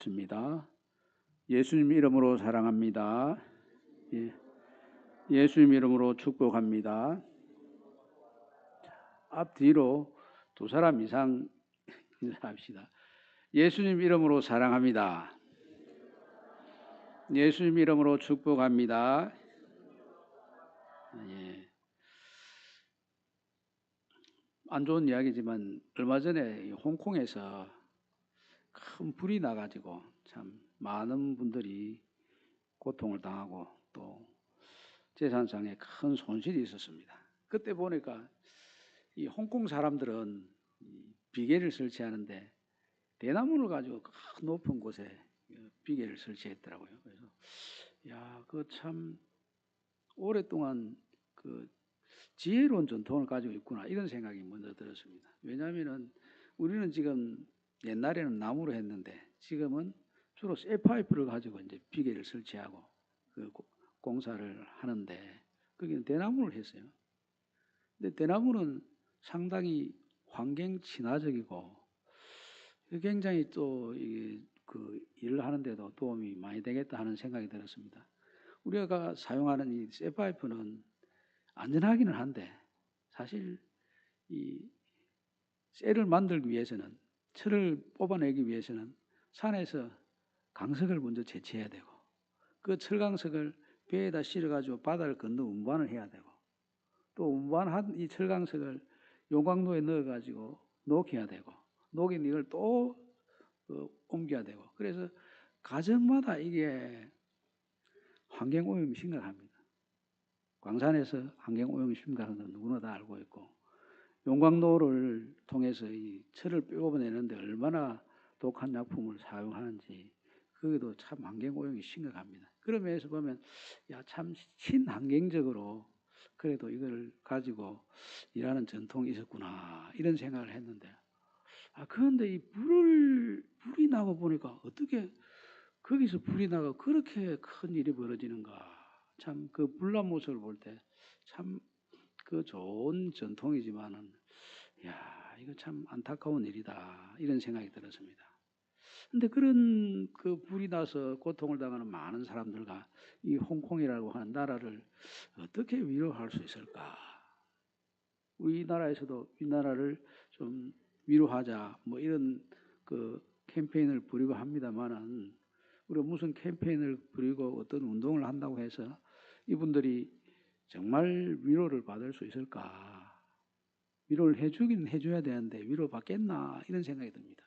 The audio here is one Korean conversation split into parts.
습니다. 예수님 이름으로 사랑합니다. 예, 예수님 이름으로 축복합니다. 앞뒤로 두 사람 이상 인사합시다. 예수님 이름으로 사랑합니다. 예수님 이름으로 축복합니다. 예, 안 좋은 이야기지만 얼마 전에 홍콩에서 큰 불이 나가지고 참 많은 분들이 고통을 당하고 또 재산상에 큰 손실이 있었습니다. 그때 보니까 이 홍콩 사람들은 비계를 설치하는데 대나무를 가지고 큰 높은 곳에 비계를 설치했더라고요. 그래서 야, 그 참 오랫동안 그 지혜로운 전통을 가지고 있구나 이런 생각이 먼저 들었습니다. 왜냐하면은 우리는 지금 옛날에는 나무로 했는데 지금은 주로 쇠파이프를 가지고 이제 비계를 설치하고 그 공사를 하는데 거기는 대나무를 했어요. 근데 대나무는 상당히 환경 친화적이고 굉장히 또 그 일을 하는데도 도움이 많이 되겠다 하는 생각이 들었습니다. 우리가 사용하는 이 쇠파이프는 안전하기는 한데 사실 이 쇠를 만들기 위해서는 철을 뽑아내기 위해서는 산에서 강석을 먼저 채취해야 되고 그 철강석을 배에다 실어가지고 바다를 건너 운반을 해야 되고 또 운반한 이 철강석을 용광로에 넣어가지고 녹여야 되고 녹인 이걸 또 옮겨야 되고 그래서 가정마다 이게 환경오염이 심각합니다. 광산에서 환경오염이 심각한 건 누구나 다 알고 있고 용광로를 통해서 이 철을 뽑아내는데 얼마나 독한 약품을 사용하는지 그게도 참 환경오염이 심각합니다. 그런 면에서 보면 야, 참 친환경적으로 그래도 이걸 가지고 일하는 전통이 있었구나 이런 생각을 했는데 그런데 이 불이 나고 보니까 어떻게 거기서 불이 나가 그렇게 큰 일이 벌어지는가 참 그 불난 모습을 볼 때 참 그 좋은 전통이지만은 야 이거 참 안타까운 일이다 이런 생각이 들었습니다. 근데 그런 그 불이 나서 고통을 당하는 많은 사람들과 이 홍콩이라고 하는 나라를 어떻게 위로할 수 있을까? 우리나라에서도 이 나라를 좀 위로하자 뭐 이런 그 캠페인을 벌이고 합니다만은 우리가 무슨 캠페인을 벌이고 어떤 운동을 한다고 해서 이분들이 정말 위로를 받을 수 있을까? 위로를 해주긴 해줘야 되는데 위로 받겠나 이런 생각이 듭니다.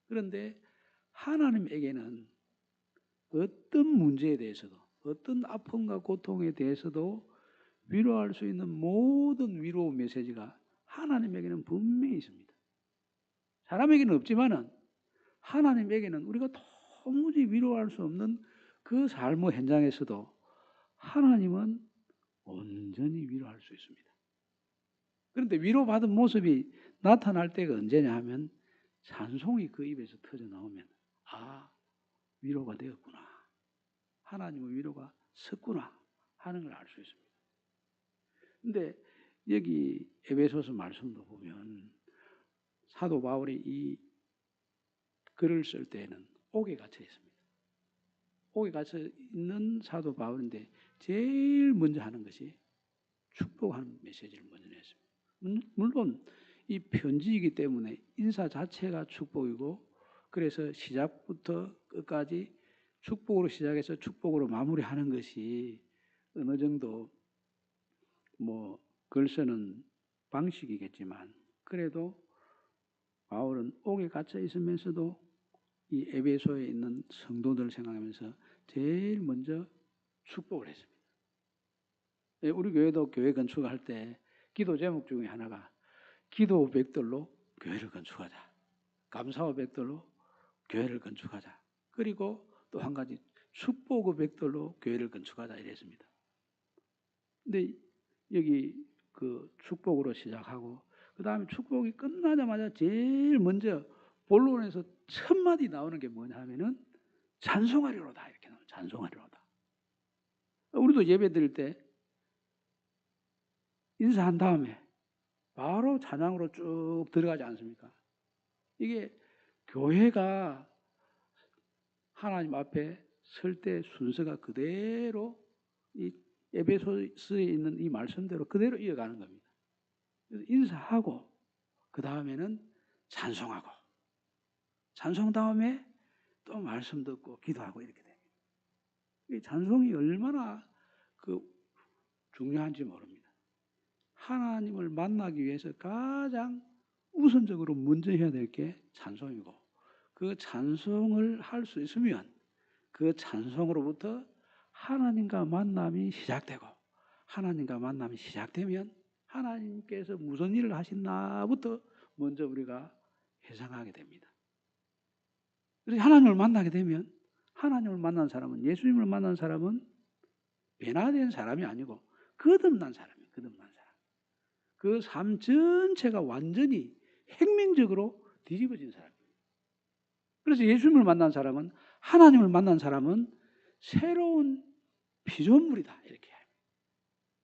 그런데 하나님에게는 어떤 문제에 대해서도 어떤 아픔과 고통에 대해서도 위로할 수 있는 모든 위로 메시지가 하나님에게는 분명히 있습니다. 사람에게는 없지만은 하나님에게는 우리가 도무지 위로할 수 없는 그 삶의 현장에서도 하나님은 온전히 위로할 수 있습니다. 그런데 위로받은 모습이 나타날 때가 언제냐 하면 찬송이 그 입에서 터져 나오면 위로가 되었구나. 하나님의 위로가 섰구나 하는 걸 알 수 있습니다. 근데 여기 에베소서 말씀도 보면 사도 바울이 이 글을 쓸 때에는 옥에 갇혀 있습니다. 옥에 갇혀 있는 사도 바울인데 제일 먼저 하는 것이 축복하는 메시지를 먼저 냈습니다. 물론 이 편지이기 때문에 인사 자체가 축복이고 그래서 시작부터 끝까지 축복으로 시작해서 축복으로 마무리하는 것이 어느 정도 뭐 글 쓰는 방식이겠지만 그래도 바울은 옥에 갇혀 있으면서도 이 에베소에 있는 성도들을 생각하면서 제일 먼저 축복을 했습니다. 우리 교회도 교회 건축할 때 기도 제목 중에 하나가 기도 100돌로 교회를 건축하자. 감사와 100돌로 교회를 건축하자. 그리고 또 한 가지 축복의 100돌로 교회를 건축하자 이랬습니다. 근데 여기 그 축복으로 시작하고 그 다음에 축복이 끝나자마자 제일 먼저 본론에서 첫 마디 나오는 게 뭐냐 하면은 찬송하리로다 이렇게 나와요. 찬송하리로다. 우리도 예배 드릴 때 인사한 다음에 바로 찬양으로 쭉 들어가지 않습니까? 이게 교회가 하나님 앞에 설 때 순서가 그대로 이 에베소서에 있는 이 말씀대로 그대로 이어가는 겁니다. 그래서 인사하고 그 다음에는 찬송하고 찬송 다음에 또 말씀 듣고 기도하고 이렇게 됩니다. 이 찬송이 얼마나 중요한지 모릅니다. 하나님을 만나기 위해서 가장 우선적으로 먼저 해야 될 게 찬송이고 그 찬송을 할 수 있으면 그 찬송으로부터 하나님과 만남이 시작되고 하나님과 만남이 시작되면 하나님께서 무슨 일을 하시나부터 먼저 우리가 회상하게 됩니다. 그래서 하나님을 만나게 되면 하나님을 만난 사람은 예수님을 만난 사람은 변화된 사람이 아니고 거듭난 사람이에요. 거듭난 사람. 그 삶 전체가 완전히 혁명적으로 뒤집어진 사람이에요. 그래서 예수님을 만난 사람은 하나님을 만난 사람은 새로운 피조물이다 이렇게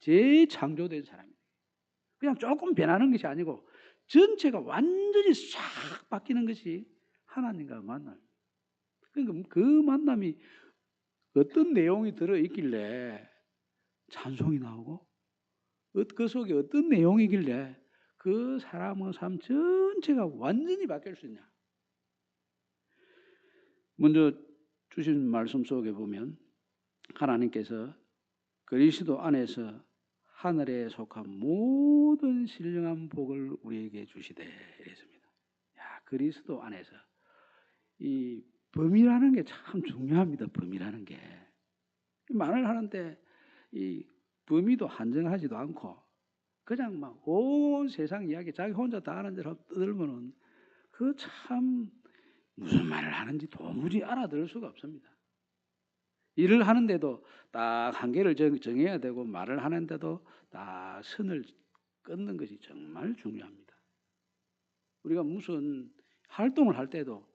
재창조된 사람이에요. 그냥 조금 변하는 것이 아니고 전체가 완전히 싹 바뀌는 것이 하나님과 만남. 그러니까 그 만남이 어떤 내용이 들어있길래 찬송이 나오고 그 속에 어떤 내용이길래 그 사람의 삶 전체가 완전히 바뀔 수 있냐. 먼저 주신 말씀 속에 보면 하나님께서 그리스도 안에서 하늘에 속한 모든 신령한 복을 우리에게 주시되 이랬습니다. 야, 그리스도 안에서 이 범이라는 게 참 중요합니다. 범이라는 게 말을 하는데 이 범위도 한정하지도 않고 그냥 막 온 세상 이야기 자기 혼자 다 아는 대로 떠들면은 그 참 무슨 말을 하는지 도무지 알아들을 수가 없습니다. 일을 하는데도 딱 한계를 정해야 되고 말을 하는데도 딱 선을 끊는 것이 정말 중요합니다. 우리가 무슨 활동을 할 때도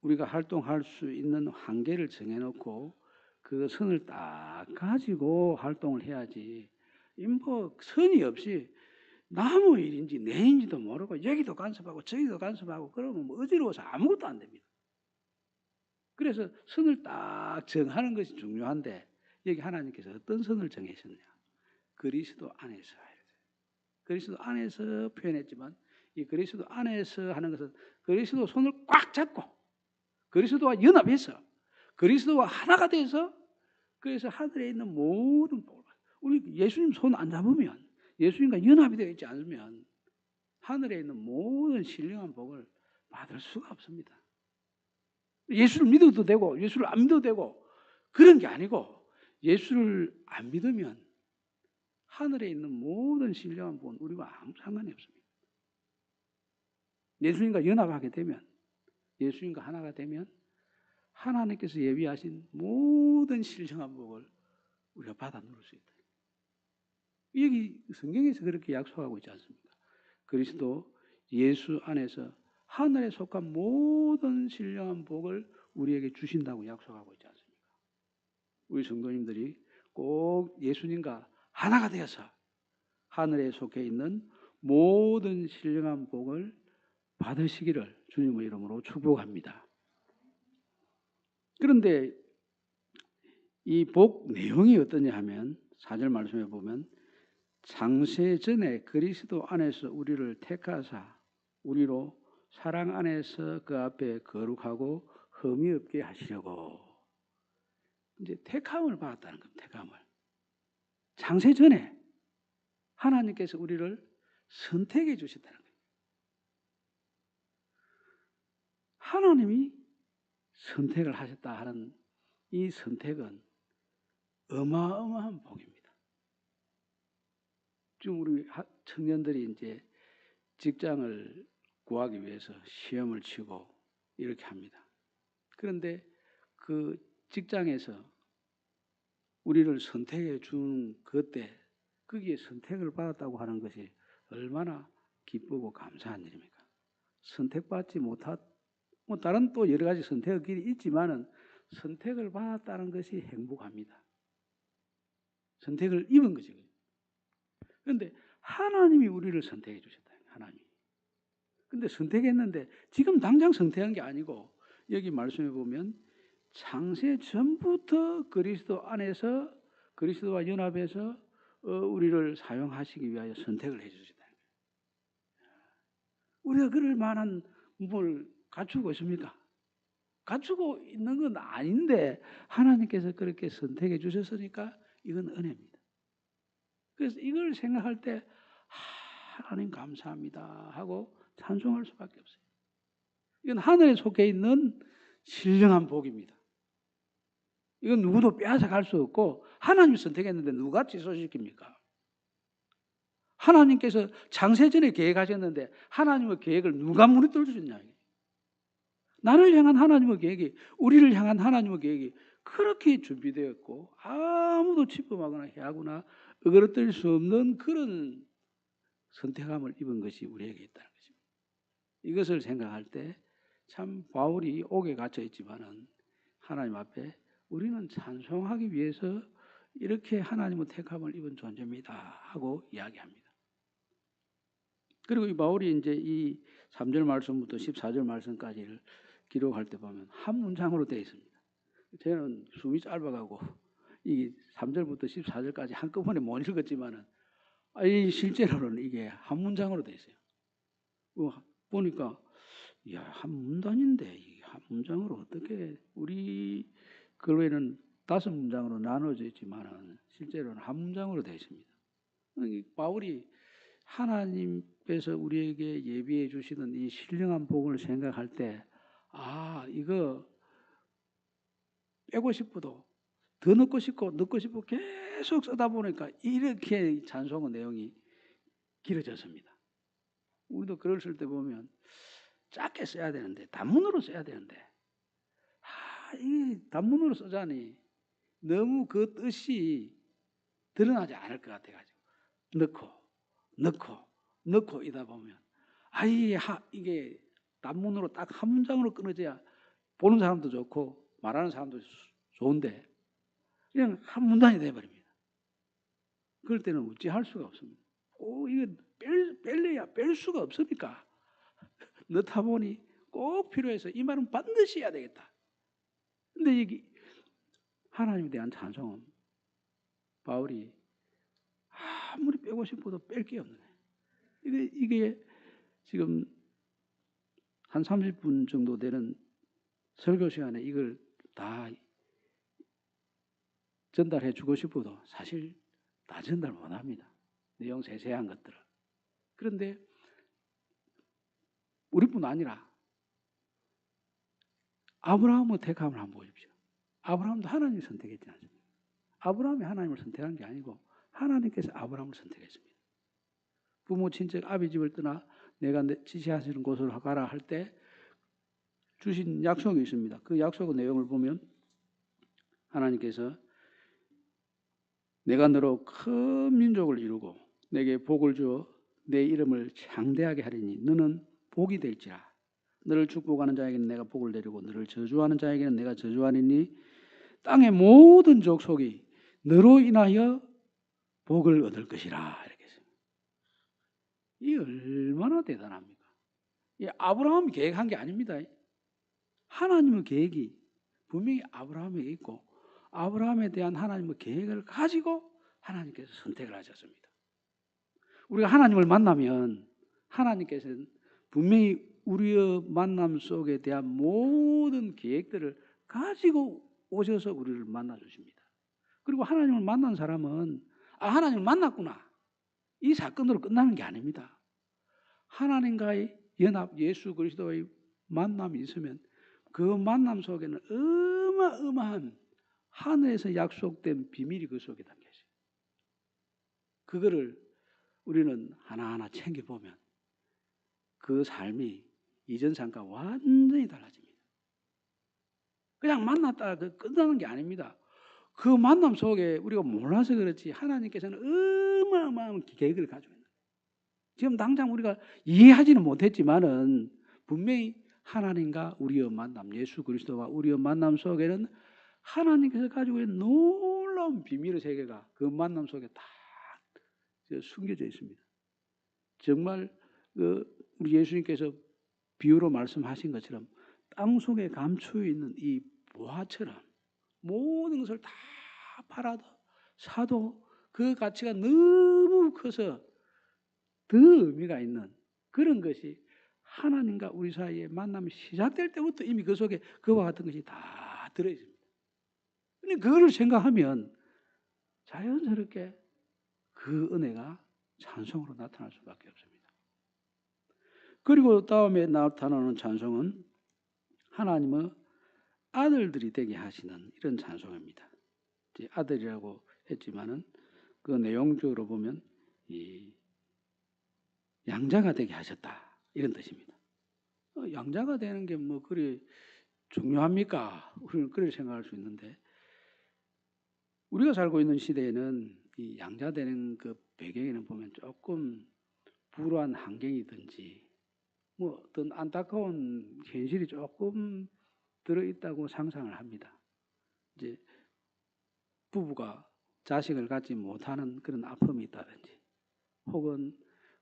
우리가 활동할 수 있는 한계를 정해놓고 그 선을 딱 가지고 활동을 해야지 뭐 선이 없이 남의 일인지 내 일인지도 모르고 여기도 간섭하고 저기도 간섭하고 그러면 뭐 어지러워서 아무것도 안 됩니다. 그래서 선을 딱 정하는 것이 중요한데 여기 하나님께서 어떤 선을 정하셨냐. 그리스도 안에서. 그리스도 안에서 표현했지만 이 그리스도 안에서 하는 것은 그리스도 손을 꽉 잡고 그리스도와 연합해서 그리스도와 하나가 돼서 그래서 하늘에 있는 모든 복을 우리 예수님 손 안 잡으면 예수님과 연합이 되어 있지 않으면 하늘에 있는 모든 신령한 복을 받을 수가 없습니다. 예수를 믿어도 되고 예수를 안 믿어도 되고 그런 게 아니고 예수를 안 믿으면 하늘에 있는 모든 신령한 복은 우리가 아무 상관이 없습니다. 예수님과 연합하게 되면 예수님과 하나가 되면 하나님께서 예비하신 모든 신령한 복을 우리가 받아 누릴 수 있다. 여기 성경에서 그렇게 약속하고 있지 않습니까? 그리스도 예수 안에서 하늘에 속한 모든 신령한 복을 우리에게 주신다고 약속하고 있지 않습니까? 우리 성도님들이 꼭 예수님과 하나가 되어서 하늘에 속해 있는 모든 신령한 복을 받으시기를 주님의 이름으로 축복합니다. 그런데 이 복 내용이 어떠냐 하면 4절 말씀에 보면 창세 전에 그리스도 안에서 우리를 택하사 우리로 사랑 안에서 그 앞에 거룩하고 흠이 없게 하시려고 이제 택함을 받았다는 겁니다. 택함을. 창세 전에 하나님께서 우리를 선택해 주셨다는 거예요. 하나님이 선택을 하셨다 하는 이 선택은 어마어마한 복입니다. 지금 우리 청년들이 이제 직장을 구하기 위해서 시험을 치고 이렇게 합니다. 그런데 그 직장에서 우리를 선택해 준 그때 거기에 선택을 받았다고 하는 것이 얼마나 기쁘고 감사한 일입니까? 선택받지 못한 뭐 다른 또 여러 가지 선택의 길이 있지만은 선택을 받았다는 것이 행복합니다. 선택을 입은 것이거든요. 그런데 하나님이 우리를 선택해 주셨다. 하나님이. 근데 선택했는데 지금 당장 선택한 게 아니고 여기 말씀해 보면 창세 전부터 그리스도 안에서 그리스도와 연합해서 우리를 사용하시기 위하여 선택을 해주시다. 우리가 그럴 만한 뭘 갖추고 있습니까? 갖추고 있는 건 아닌데 하나님께서 그렇게 선택해 주셨으니까 이건 은혜입니다. 그래서 이걸 생각할 때 하나님 감사합니다 하고 찬송할 수밖에 없어요. 이건 하늘에 속해 있는 신령한 복입니다. 이건 누구도 빼앗아 갈 수 없고 하나님이 선택했는데 누가 취소시킵니까? 하나님께서 창세전에 계획하셨는데 하나님의 계획을 누가 무너뜨릴 수 있냐? 나를 향한 하나님의 계획이, 우리를 향한 하나님의 계획이 그렇게 준비되었고 아무도 침범하거나 해하거나 어그러뜨릴 수 없는 그런 선택함을 입은 것이 우리에게 있다는 것입니다. 이것을 생각할 때 참 바울이 옥에 갇혀 있지만은 하나님 앞에 우리는 찬송하기 위해서 이렇게 하나님의 택함을 입은 존재입니다 하고 이야기합니다. 그리고 이 바울이 이제 이 3절 말씀부터 14절 말씀까지를 기록할 때 보면 한 문장으로 되어 있습니다. 저는 숨이 짧아가고 이 3절부터 14절까지 한꺼번에 못 읽었지만은 실제로는 이게 한 문장으로 되어 있어요. 보니까 야, 한 문단인데 이 한 문장으로 어떻게 우리 글에는 5문장으로 나눠져 있지만은 실제로는 한 문장으로 되어 있습니다. 바울이 하나님께서 우리에게 예비해 주시는 이 신령한 복을 생각할 때 이거 빼고 싶어도 더 넣고 싶고 계속 쓰다 보니까 이렇게 찬송의 내용이 길어졌습니다. 우리도 글을 쓸 때 보면 짧게 써야 되는데 단문으로 써야 되는데 이 단문으로 쓰자니 너무 그 뜻이 드러나지 않을 것 같아가지고 넣고 이다 보면 이게 단문으로 딱 한 문장으로 끊어져야 보는 사람도 좋고 말하는 사람도 좋은데 그냥 한 문단이 돼버립니다. 그럴 때는 어찌할 수가 없습니다. 이거 뺄래야 뺄 수가 없으니까 넣다 보니 꼭 필요해서 이 말은 반드시 해야 되겠다. 근데 이게 하나님에 대한 찬송은 바울이 아무리 빼고 싶어도 뺄 게 없네. 이게 지금 한 30분 정도 되는 설교 시간에 이걸 다 전달해 주고 싶어도 사실 다 전달 못 합니다. 내용 세세한 것들을. 그런데 우리뿐 아니라 아브라함의 택함을 한번 보십시오. 아브라함도 하나님이 선택했지 않습니까? 아브라함이 하나님을 선택한 게 아니고 하나님께서 아브라함을 선택했습니다. 부모, 친척, 아비 집을 떠나 내가 지시하시는 곳으로 가라 할 때 주신 약속이 있습니다. 그 약속의 내용을 보면 하나님께서 내가 너로 큰 민족을 이루고 내게 복을 주어 내 이름을 창대하게 하리니 너는 복이 될지라. 너를 축복하는 자에게는 내가 복을 내리고 너를 저주하는 자에게는 내가 저주하리니 땅의 모든 족속이 너로 인하여 복을 얻을 것이라. 이렇게 했습니다. 이 얼마나 대단합니까? 이 아브라함이 계획한 게 아닙니다. 하나님의 계획이 분명히 아브라함에게 있고 아브라함에 대한 하나님의 계획을 가지고 하나님께서 선택을 하셨습니다. 우리가 하나님을 만나면 하나님께서는 분명히 우리의 만남 속에 대한 모든 계획들을 가지고 오셔서 우리를 만나 주십니다. 그리고 하나님을 만난 사람은 하나님을 만났구나 이 사건으로 끝나는 게 아닙니다. 하나님과의 연합, 예수 그리스도의 만남이 있으면 그 만남 속에는 어마어마한 하늘에서 약속된 비밀이 그 속에 담겨 있어요. 그거를 우리는 하나하나 챙겨보면 그 삶이 이전 삶과 완전히 달라집니다. 그냥 만났다가 끝나는 게 아닙니다. 그 만남 속에 우리가 몰라서 그렇지 하나님께서는 어마어마한 계획을 가지고 있는 거예요. 지금 당장 우리가 이해하지는 못했지만은 분명히 하나님과 우리의 만남, 예수 그리스도와 우리의 만남 속에는 하나님께서 가지고 있는 놀라운 비밀의 세계가 그 만남 속에 다 숨겨져 있습니다. 정말 우리 예수님께서 비유로 말씀하신 것처럼 땅 속에 감추어 있는 이 보화처럼 모든 것을 다 팔아도 사도 그 가치가 너무 커서 더 의미가 있는 그런 것이 하나님과 우리 사이의 만남이 시작될 때부터 이미 그 속에 그와 같은 것이 다 들어있습니다. 근데 그거를 생각하면 자연스럽게 그 은혜가 찬송으로 나타날 수밖에 없습니다. 그리고 다음에 나타나는 찬송은 하나님의 아들들이 되게 하시는 이런 찬송입니다. 아들이라고 했지만은 그 내용적으로 보면 이 양자가 되게 하셨다 이런 뜻입니다. 양자가 되는 게 뭐 그리 중요합니까? 우리는 그렇게 생각할 수 있는데 우리가 살고 있는 시대에는 이 양자 되는 그 배경에는 보면 조금 불우한 환경이든지 뭐 어떤 안타까운 현실이 조금 들어있다고 상상을 합니다. 이제 부부가 자식을 갖지 못하는 그런 아픔이 있다든지 혹은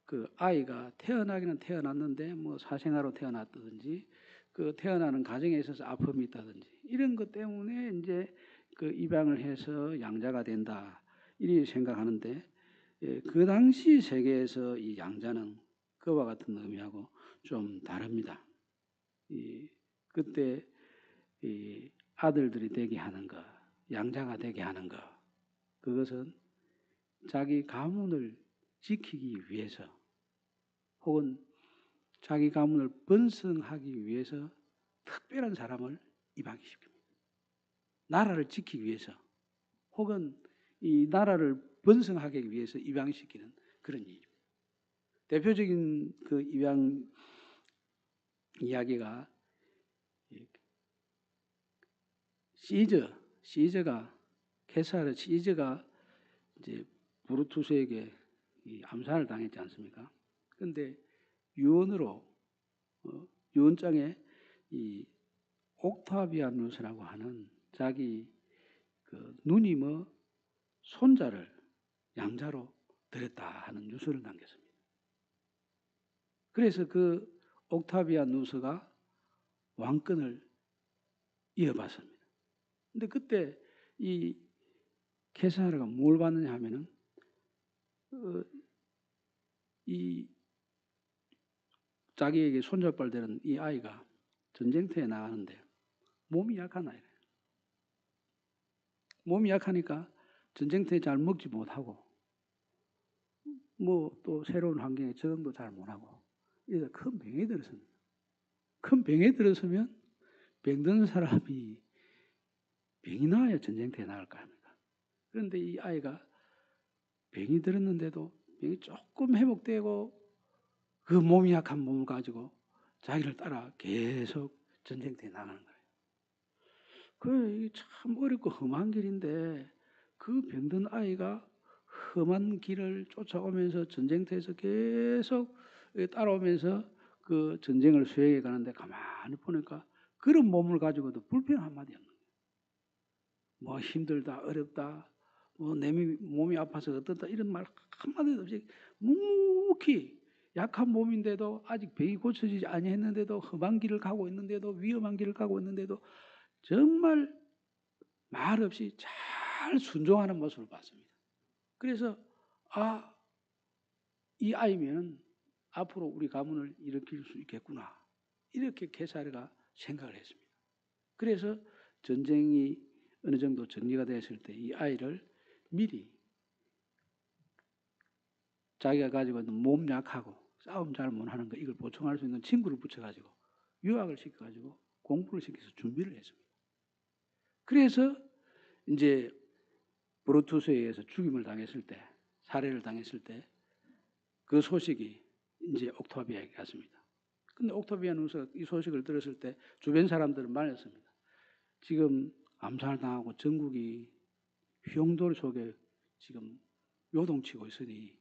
그 아이가 태어나기는 태어났는데 뭐 사생아로 태어났다든지 그 태어나는 가정에 있어서 아픔이 있다든지 이런 것 때문에 이제 그 입양을 해서 양자가 된다 이렇게 생각하는데 그 당시 세계에서 이 양자는 그와 같은 의미하고 좀 다릅니다. 그때 이 아들들이 되게 하는 것, 양자가 되게 하는 것, 그것은 자기 가문을 지키기 위해서 혹은 자기 가문을 번성하기 위해서 특별한 사람을 입양시킵니다. 나라를 지키기 위해서 혹은 이 나라를 번성하기 위해서 입양시키는 그런 일입니다. 대표적인 그 입양 이야기가 시저가 케사르 시저가 이제 브루투스에게 암살을 당했지 않습니까? 그런데 유언으로 유언장에 이 옥타비아누스라고 하는 자기 그 누님의 손자를 양자로 드렸다 하는 유서를 남겼습니다. 그래서 그 옥타비아누스가 왕권을 이어받습니다. 근데 그때 이 케사르가 뭘 받느냐 하면은 이 자기에게 손잡발 되는 이 아이가 전쟁터에 나가는데 몸이 약한 아이래요. 몸이 약하니까 전쟁터에 잘 먹지 못하고 뭐 또 새로운 환경에 적응도 잘 못하고 이래서 큰 병에 들었습니다. 큰 병에 들었으면 병든 사람이 병이 나야 전쟁터에 나갈 거 아닙니까? 그런데 이 아이가 병이 들었는데도 병이 조금 회복되고 그 몸이 약한 몸을 가지고 자기를 따라 계속 전쟁터에 나가는 거예요. 그게 참 어렵고 험한 길인데 그 병든 아이가 험한 길을 쫓아오면서 전쟁터에서 계속 따라오면서 그 전쟁을 수행해 가는데 가만히 보니까 그런 몸을 가지고도 불평 한마디 없는 거예요. 뭐 힘들다, 어렵다, 뭐 내 몸이 아파서 어떻다 이런 말 한마디도 없이 묵묵히 약한 몸인데도 아직 병이 고쳐지지 아니했는데도 험한 길을 가고 있는데도 위험한 길을 가고 있는데도 정말 말 없이 잘 순종하는 모습을 봤습니다. 그래서 이 아이면 앞으로 우리 가문을 일으킬 수 있겠구나 이렇게 케사르가 생각을 했습니다. 그래서 전쟁이 어느 정도 정리가 됐을 때 이 아이를 미리 자기가 가지고 있는 몸 약하고 싸움 잘 못하는 거 이걸 보충할 수 있는 친구를 붙여가지고 유학을 시켜가지고 공부를 시켜서 준비를 했습니다. 그래서 이제 브루투스에 의해서 죽임을 당했을 때, 살해를 당했을 때 그 소식이 이제 옥타비아에게 갔습니다. 근데 옥타비아누스가 이 소식을 들었을 때 주변 사람들은 말했습니다. 지금 암살당하고 전국이 흉돌 속에 지금 요동치고 있으니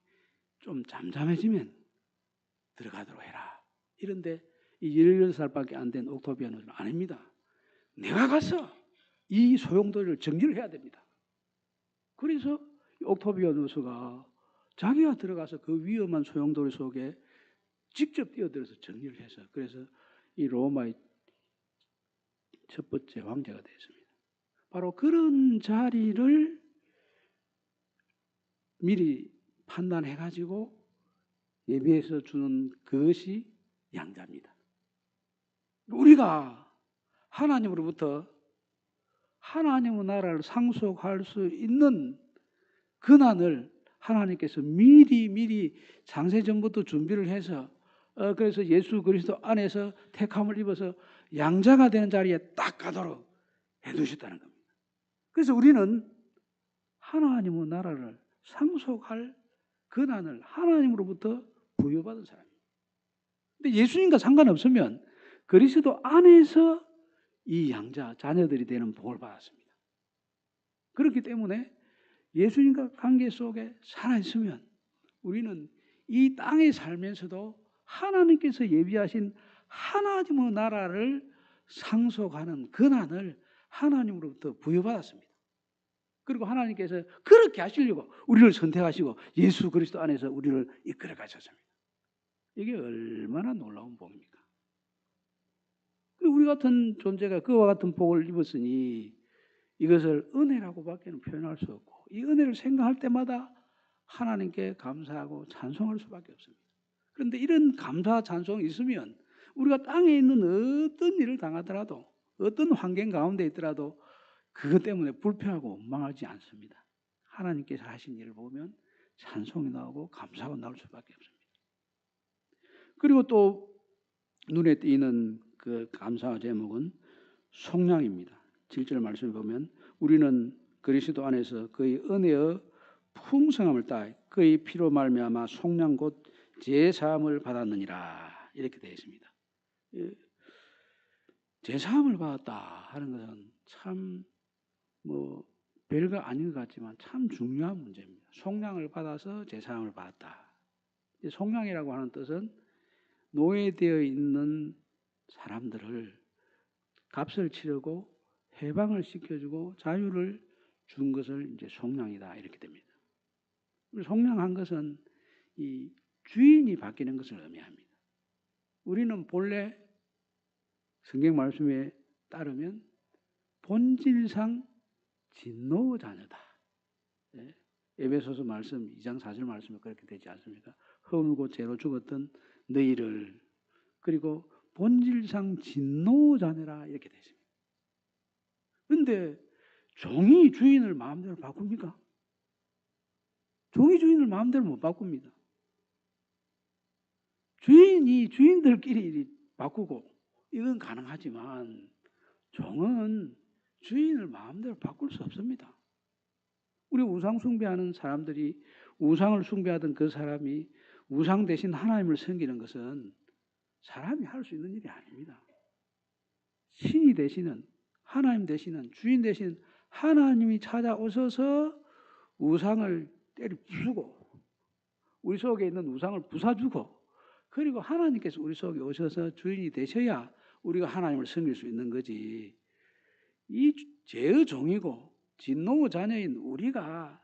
좀 잠잠해지면 들어가도록 해라. 이런데 이 16살밖에 안 된 옥타비아누스는 아닙니다. 내가 가서 이 소용돌이를 정리를 해야 됩니다. 그래서 옥타비아누스가 자기가 들어가서 그 위험한 소용돌이 속에 직접 뛰어들어서 정리를 해서 그래서 이 로마의 첫 번째 황제가 되었습니다. 바로 그런 자리를 미리 판단해가지고 예비해서 주는 그것이 양자입니다. 우리가 하나님으로부터 하나님의 나라를 상속할 수 있는 근한을 하나님께서 미리 장세전부터 준비를 해서 그래서 예수 그리스도 안에서 택함을 입어서 양자가 되는 자리에 딱 가도록 해두셨다는 겁니다. 그래서 우리는 하나님의 나라를 상속할 근한을 하나님으로부터 부여받은 사람입니다. 근데 예수님과 상관없으면 그리스도 안에서 이 양자 자녀들이 되는 복을 받았습니다. 그렇기 때문에 예수님과 관계 속에 살아있으면 우리는 이 땅에 살면서도 하나님께서 예비하신 하나님의 나라를 상속하는 권한을 하나님으로부터 부여받았습니다. 그리고 하나님께서 그렇게 하시려고 우리를 선택하시고 예수 그리스도 안에서 우리를 이끌어 가셨습니다. 이게 얼마나 놀라운 복입니까? 우리 같은 존재가 그와 같은 복을 입었으니 이것을 은혜라고밖에 표현할 수 없고 이 은혜를 생각할 때마다 하나님께 감사하고 찬송할 수밖에 없습니다. 그런데 이런 감사 찬송이 있으면 우리가 땅에 있는 어떤 일을 당하더라도 어떤 환경 가운데 있더라도 그것 때문에 불평하고 원망하지 않습니다. 하나님께서 하신 일을 보면 찬송이 나오고 감사가 나올 수밖에 없습니다. 그리고 또 눈에 띄는 그 감사 제목은 속량입니다. 7절 말씀을 보면 우리는 그리스도 안에서 그의 은혜의 풍성함을 따 그의 피로 말미암아 속량 곧 제사함을 받았느니라 이렇게 되어 있습니다. 제사함을 받았다 하는 것은 참 별거 아닌 것 같지만 참 중요한 문제입니다. 속량을 받아서 제사함을 받았다. 속량이라고 하는 뜻은 노예되어 있는 사람들을 값을 치르고 해방을 시켜주고 자유를 준 것을 이제 속량이다 이렇게 됩니다. 속량한 것은 이 주인이 바뀌는 것을 의미합니다. 우리는 본래 성경 말씀에 따르면 본질상 진노 자녀다. 에베소서 말씀 2장 4절 말씀에 그렇게 되지 않습니까? 허물고 죄로 죽었던 너희를 그리고 본질상 진노 자녀라 이렇게 되어 있습니다. 그런데 종이 주인을 마음대로 바꿉니까? 종이 주인을 마음대로 못 바꿉니다. 주인이 주인들끼리 바꾸고 이건 가능하지만 종은 주인을 마음대로 바꿀 수 없습니다. 우리 우상 숭배하는 사람들이 우상을 숭배하던 그 사람이 우상 대신 하나님을 섬기는 것은 사람이 할 수 있는 일이 아닙니다. 신이 되시는 하나님 되시는 주인 되신 하나님이 찾아오셔서 우상을 때려 부수고 우리 속에 있는 우상을 부숴주고 그리고 하나님께서 우리 속에 오셔서 주인이 되셔야 우리가 하나님을 섬길 수 있는 거지. 이 죄의 종이고 진노의 자녀인 우리가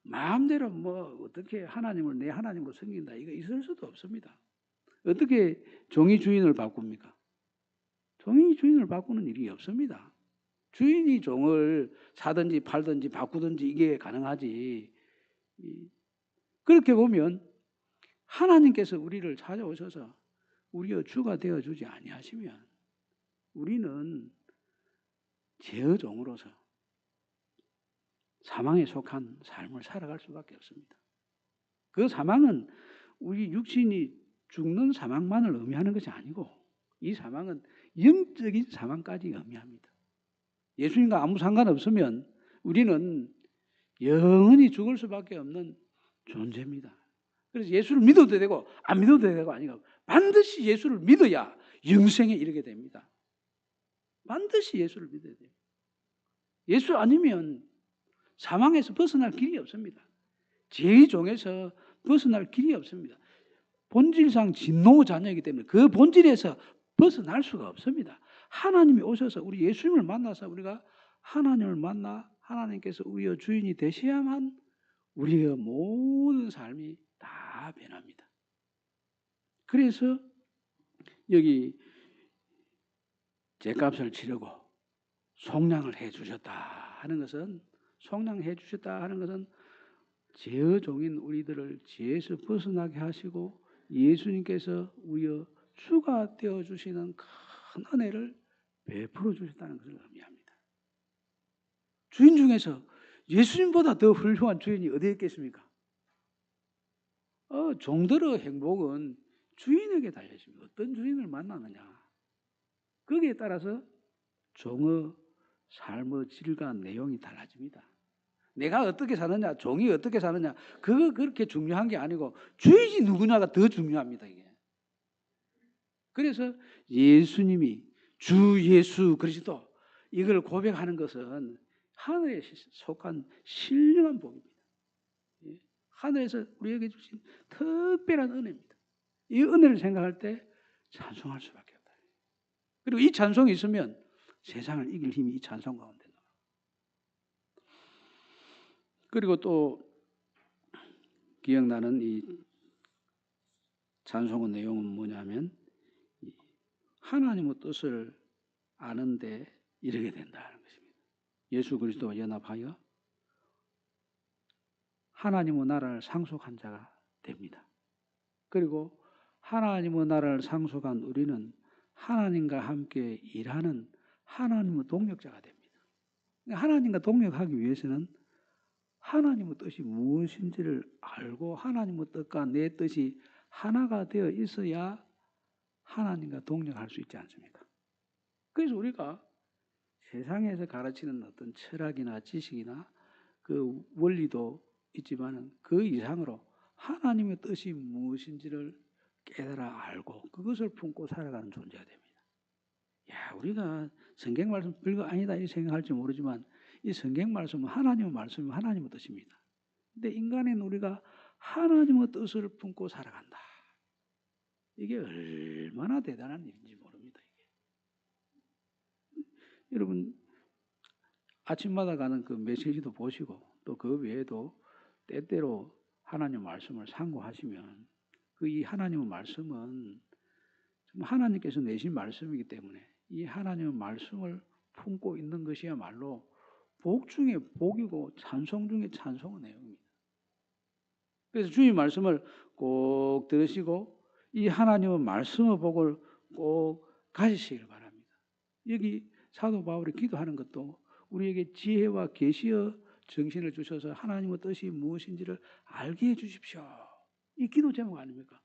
마음대로 어떻게 하나님을 내 하나님으로 섬긴다 이거 있을 수도 없습니다. 어떻게 종이 주인을 바꿉니까? 종이 주인을 바꾸는 일이 없습니다. 주인이 종을 사든지 팔든지 바꾸든지 이게 가능하지. 그렇게 보면 하나님께서 우리를 찾아오셔서 우리의 주가 되어주지 아니하시면 우리는 죄의 종으로서 사망에 속한 삶을 살아갈 수밖에 없습니다. 그 사망은 우리 육신이 죽는 사망만을 의미하는 것이 아니고 이 사망은 영적인 사망까지 의미합니다. 예수님과 아무 상관없으면 우리는 영원히 죽을 수밖에 없는 존재입니다. 그래서 예수를 믿어도 되고 안 믿어도 되고 아니고 반드시 예수를 믿어야 영생에 이르게 됩니다. 반드시 예수를 믿어야 돼요. 예수 아니면 사망에서 벗어날 길이 없습니다. 죄의 종에서 벗어날 길이 없습니다. 본질상 진노 자녀이기 때문에 그 본질에서 벗어날 수가 없습니다. 하나님이 오셔서 우리 예수님을 만나서 우리가 하나님을 만나 하나님께서 우리의 주인이 되셔야만 우리의 모든 삶이 다 변합니다. 그래서 여기 죄값을 치르고 속량을 해주셨다 하는 것은 속량해 주셨다 하는 것은 죄의 종인 우리들을 죄에서 벗어나게 하시고 예수님께서 우리의 주가 되어 주시는 큰 은혜를 베풀어 주셨다는 것을 의미합니다. 주인 중에서 예수님보다 더 훌륭한 주인이 어디 있겠습니까? 종들의 행복은 주인에게 달려 있습니다. 어떤 주인을 만나느냐, 거기에 따라서 종의 삶의 질과 내용이 달라집니다. 내가 어떻게 사느냐, 종이 어떻게 사느냐, 그거 그렇게 중요한 게 아니고 주인이 누구냐가 더 중요합니다. 이게. 그래서 예수님이 주 예수 그리스도 이걸 고백하는 것은 하늘에 속한 신령한 복입니다. 하늘에서 우리에게 주신 특별한 은혜입니다. 이 은혜를 생각할 때 찬송할 수밖에 없다. 그리고 이 찬송이 있으면 세상을 이길 힘이 이 찬송 가운데 나와요. 그리고 또 기억나는 이 찬송의 내용은 뭐냐면 하나님의 뜻을 아는데 이르게 된다는 것입니다. 예수 그리스도와 연합하여 하나님의 나라를 상속한 자가 됩니다. 그리고 하나님의 나라를 상속한 우리는 하나님과 함께 일하는 하나님의 동력자가 됩니다. 하나님과 동력하기 위해서는 하나님의 뜻이 무엇인지를 알고 하나님의 뜻과 내 뜻이 하나가 되어 있어야 하나님과 동력할 수 있지 않습니까? 그래서 우리가 세상에서 가르치는 어떤 철학이나 지식이나 그 원리도 있지만 그 이상으로 하나님의 뜻이 무엇인지를 깨달아 알고 그것을 품고 살아가는 존재가 됩니다. 우리가 성경 말씀 별거 아니다 이 생각할지 모르지만 이 성경 말씀은 하나님의 말씀이면 하나님의 뜻입니다. 근데 인간인 우리가 하나님의 뜻을 품고 살아간다. 이게 얼마나 대단한 일인지 모릅니다. 이게. 여러분 아침마다 가는 그 메시지도 보시고 또 그 외에도 때때로 하나님 말씀을 상고하시면 그 이 하나님의 말씀은 하나님께서 내신 말씀이기 때문에 이 하나님의 말씀을 품고 있는 것이야말로 복 중에 복이고 찬송 중에 찬송의 내용입니다. 그래서 주님 말씀을 꼭 들으시고 이 하나님의 말씀의 복을 꼭 가지시길 바랍니다. 여기 사도 바울이 기도하는 것도 우리에게 지혜와 계시의 정신을 주셔서 하나님의 뜻이 무엇인지를 알게 해주십시오. 이 기도 제목 아닙니까?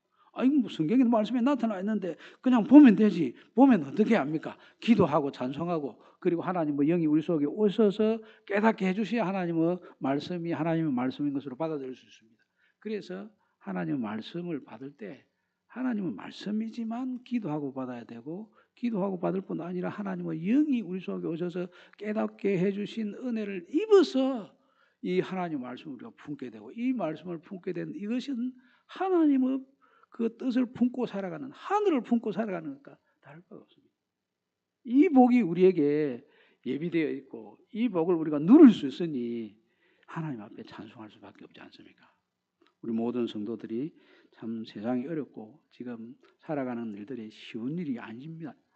뭐 성경에 말씀에 나타나 있는데 그냥 보면 되지. 보면 어떻게 합니까? 기도하고 찬송하고 그리고 하나님의 영이 우리 속에 오셔서 깨닫게 해주셔야 하나님의 말씀이 하나님의 말씀인 것으로 받아들일 수 있습니다. 그래서 하나님의 말씀을 받을 때 하나님의 말씀이지만 기도하고 받아야 되고 기도하고 받을 뿐 아니라 하나님의 영이 우리 속에 오셔서 깨닫게 해주신 은혜를 입어서 이 하나님의 말씀을 우리가 품게 되고 이 말씀을 품게 된 이것은 하나님의 그 뜻을 품고 살아가는 하늘을 품고 살아가는 것과 다를 바가 없습니다. 이 복이 우리에게 예비되어 있고 이 복을 우리가 누릴 수 있으니 하나님 앞에 찬송할 수밖에 없지 않습니까? 우리 모든 성도들이 참 세상이 어렵고 지금 살아가는 일들이 쉬운 일이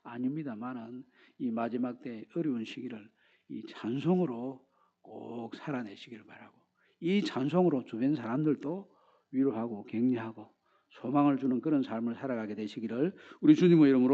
아닙니다만은 이 마지막 때 어려운 시기를 이 찬송으로 꼭 살아내시기를 바라고 이 찬송으로 주변 사람들도 위로하고 격려하고 소망을 주는 그런 삶을 살아가게 되시기를 우리 주님의 이름으로